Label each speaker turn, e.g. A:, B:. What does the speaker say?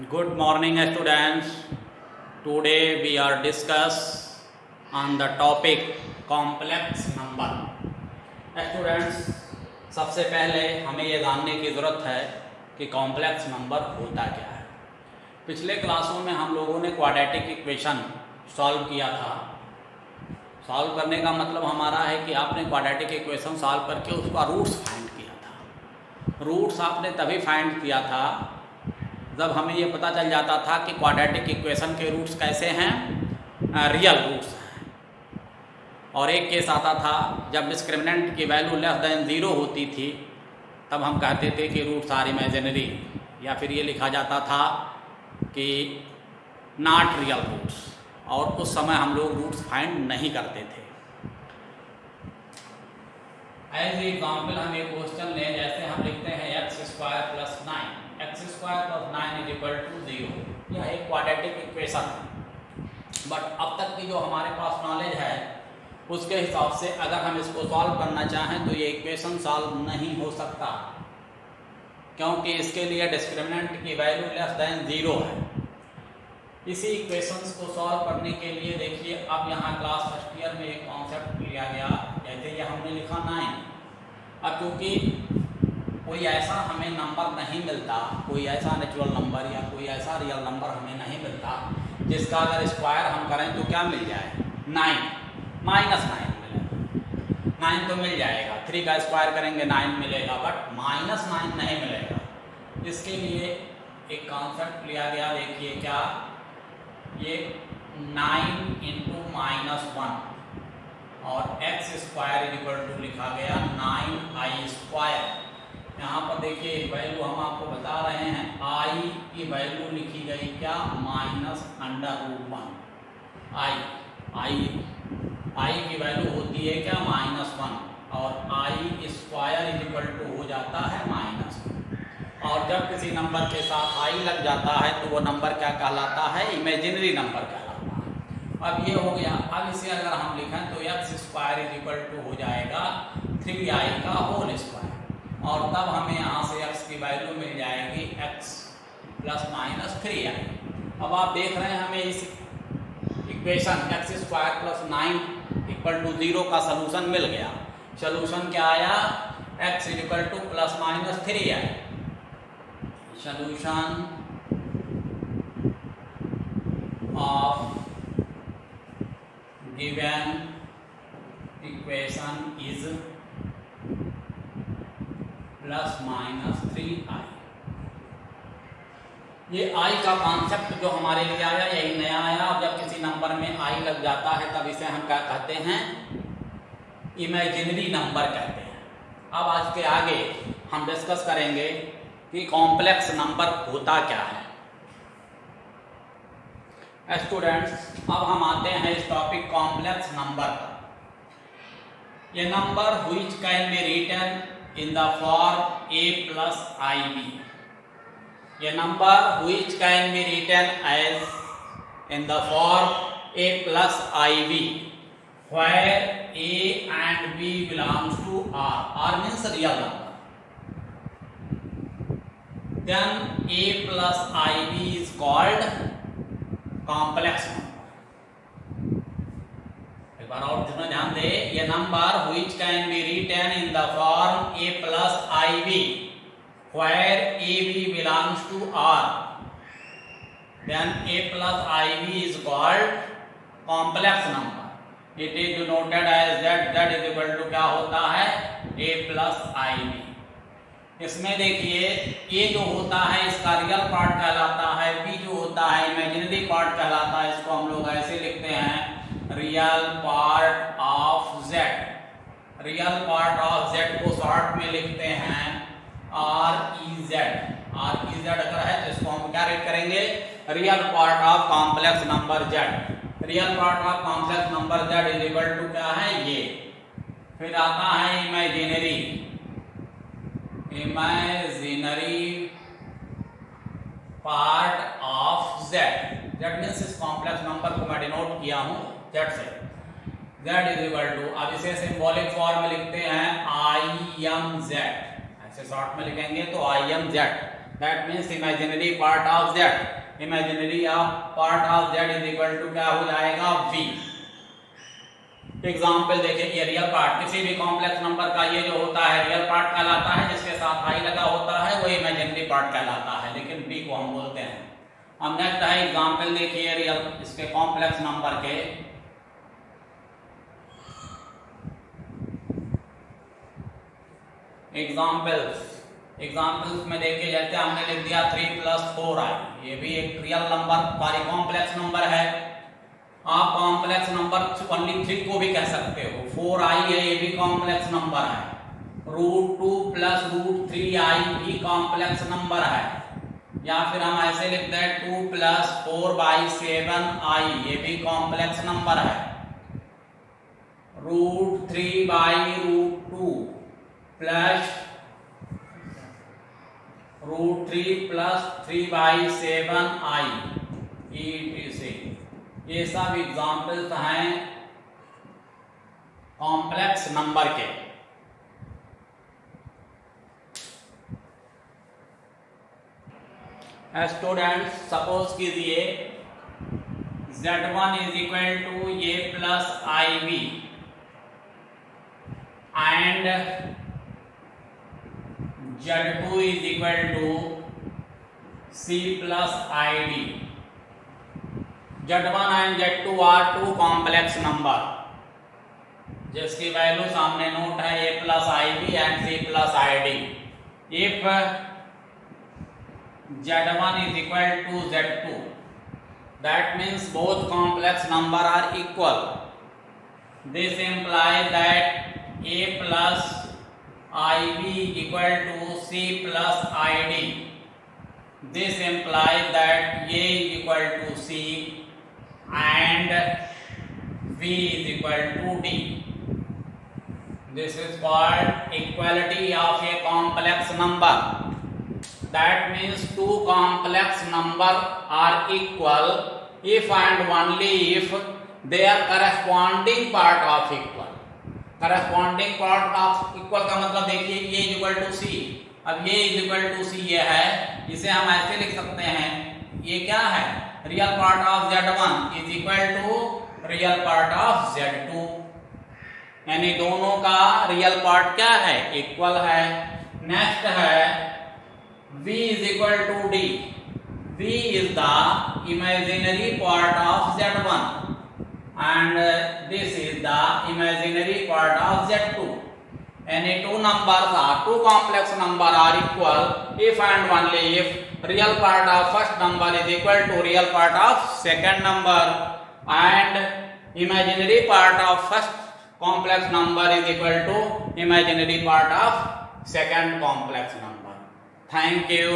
A: Good morning, students. Today we are discuss on the topic complex number. Students, सबसे पहले हमें ये जानने की ज़रूरत है कि कॉम्प्लेक्स नंबर होता क्या है। पिछले क्लासों में हम लोगों ने क्वाड्रेटिक इक्वेशन सॉल्व किया था। सॉल्व करने का मतलब हमारा है कि आपने क्वाड्रेटिक इक्वेशन सॉल्व करके उसका रूट्स फाइंड किया था। रूट्स आपने तभी फाइंड किया था जब हमें ये पता चल जाता था कि क्वाड्रेटिक इक्वेशन के रूट्स कैसे हैं, रियल रूट्स हैं। और एक केस आता था जब डिस्क्रिमिनेंट की वैल्यू लेस देन 0 होती थी, तब हम कहते थे कि रूट्स आर इमेजिनरी, या फिर ये लिखा जाता था कि नॉट रियल रूट्स, और उस समय हम लोग रूट्स फाइंड नहीं करते थे। एज एग्जाम्पल हम एक क्वेश्चन लें, जैसे हम लिखते हैं x² + 9, x² + 9 = 0। यह एक क्वाड्रेटिक इक्वेशन है, बट अब तक की जो हमारे पास नॉलेज है उसके हिसाब से अगर हम इसको सॉल्व करना चाहें तो ये इक्वेशन सॉल्व नहीं हो सकता, क्योंकि इसके लिए डिस्क्रिमिनेंट की वैल्यू लेस देन 0 है। इसी इक्वेशंस को सॉल्व करने के लिए देखिए, अब यहाँ क्लास फर्स्ट ईयर में एक कॉन्सेप्ट लिया गया, जैसे ये हमने लिखा 9। अब क्योंकि कोई ऐसा हमें नंबर नहीं मिलता, कोई ऐसा नेचुरल नंबर या कोई ऐसा रियल नंबर हमें नहीं मिलता जिसका अगर स्क्वायर हम करें तो क्या मिल जाए, 9 - 9 मिलेगा। 9 तो मिल जाएगा, 3 का स्क्वायर करेंगे 9 मिलेगा, बट -9 नहीं मिलेगा। इसके लिए एक कॉन्सेप्ट लिया गया, देखिए क्या, ये 9 × -1 और x² लिखा गया 9i²। यहाँ पर देखिए वैल्यू हम आपको बता रहे हैं, i की वैल्यू लिखी गई क्या, -√1। i की वैल्यू होती है क्या, -1, और i² हो जाता है -1। और जब किसी नंबर के साथ i लग जाता है तो वो नंबर क्या कहलाता है, इमेजिनरी नंबर कहलाता है। अब ये हो गया। अब इसे अगर हम लिखें तो x² हो जाएगा 3i का होल स्क्वायर, और तब हमें यहाँ से x की वैल्यू मिल जाएगी x ± 3i। अब आप देख रहे हैं हमें इस इक्वेशन x² + 9 = 0 का सलूशन मिल गया। सलूशन क्या आया, x ± 3i। Solution of given equation is ±3i। ये i का कॉन्सेप्ट जो हमारे लिए आया, यही नया आया। अब जब किसी नंबर में i लग जाता है तब इसे हम क्या कहते हैं, इमेजिनरी नंबर कहते हैं। अब आज के आगे हम डिस्कस करेंगे कि कॉम्प्लेक्स नंबर होता क्या है। स्टूडेंट्स, अब हम आते हैं इस टॉपिक कॉम्प्लेक्स नंबर पर। ये number which can be written in the form a plus ib, a number which can be written as in the form a plus ib, where a and b belongs to r means real number, then a plus ib is called complex number। बार और ध्यान दे, ये number which can be written in the form a plus ib, where ab belongs to r, then a plus ib is called complex number। It is denoted as z is equal to क्या होता है, a plus ib। इसमें देखिए a जो होता है इसका real part कहलाता है, b जो होता है इमेजिनरी पार्ट कहलाता है। इसको हम लोग ऐसे लिखते हैं, real part of z। Real part of z को शॉर्ट में लिखते हैं REZ। REZ अगर है तो इसको हम क्या रेट करेंगे, real part of complex number z। Real part of complex number z is equal to क्या है, ये। फिर आता है imaginary part of z। z means इस कॉम्प्लेक्स नंबर को मैं डिनोट किया हूं z से। z इज इक्वल टू, अब इसे सिंबॉलिक फॉर्म में लिखते हैं IMZ। ऐसे शॉर्ट में लिखेंगे तो IMZ। That means imaginary part of z, imaginary part of z is equal to क्या हो जाएगा v। एग्जाम्पल देखिए, ये रियल पार्ट किसी भी कॉम्प्लेक्स नंबर का ये जो होता है रियल पार्ट कहलाता है, जिसके साथ i लगा होता है वो इमेजिनरी पार्ट कहलाता है, लेकिन b को हम बोलते हैं। अब नेक्स्ट है एग्जाम्पल देखिए रियल इसके कॉम्प्लेक्स नंबर के। एग्जाम्पल्स में देखिए, जैसे हमने लिख दिया 3 + 4i, ये भी एक real number sorry complex number है। आप कॉम्प्लेक्स नंबर ओनली 3 को भी कह सकते हो। 4i है, ये भी कॉम्प्लेक्स नंबर है। √2 + √3i भी कॉम्प्लेक्स नंबर है। या फिर हम ऐसे लिखते हैं 2 + 4/7i, ये भी कॉम्प्लेक्स नंबर है। √3/√2 प्लस √3 + 3/7i etc। ये सब एग्जाम्पल्स हैं कॉम्प्लेक्स नंबर के। स्टूडेंट्स सपोज कीजिए z1 is equal to a + ib and z2 is equal to c + id। z1 and z2 are two complex number जिसकी value सामने note है a + ib and c + id। If z1 is equal to z2, that means both complex number are equal. This implies that a plus ib is equal to c plus id. This implies that a is equal to c and v is equal to d. This is called equality of a complex number. That means two complex number are equal if and only if their corresponding part of equal। corresponding part of equal का मतलब देखिए a is equal to c। अब a is equal to c ये है, इसे हम ऐसे लिख सकते हैं, ये क्या है real part of z1 is equal to real part of z2, यानी दोनों का रियल पार्ट क्या है इक्वल है। नेक्स्ट है v is equal to d। v is the imaginary part of z1 and this is the imaginary part of z2। Any two numbers are two complex number are equal if and only if real part of first number is equal to real part of second number and imaginary part of first complex number is equal to imaginary part of second complex number। Thank you।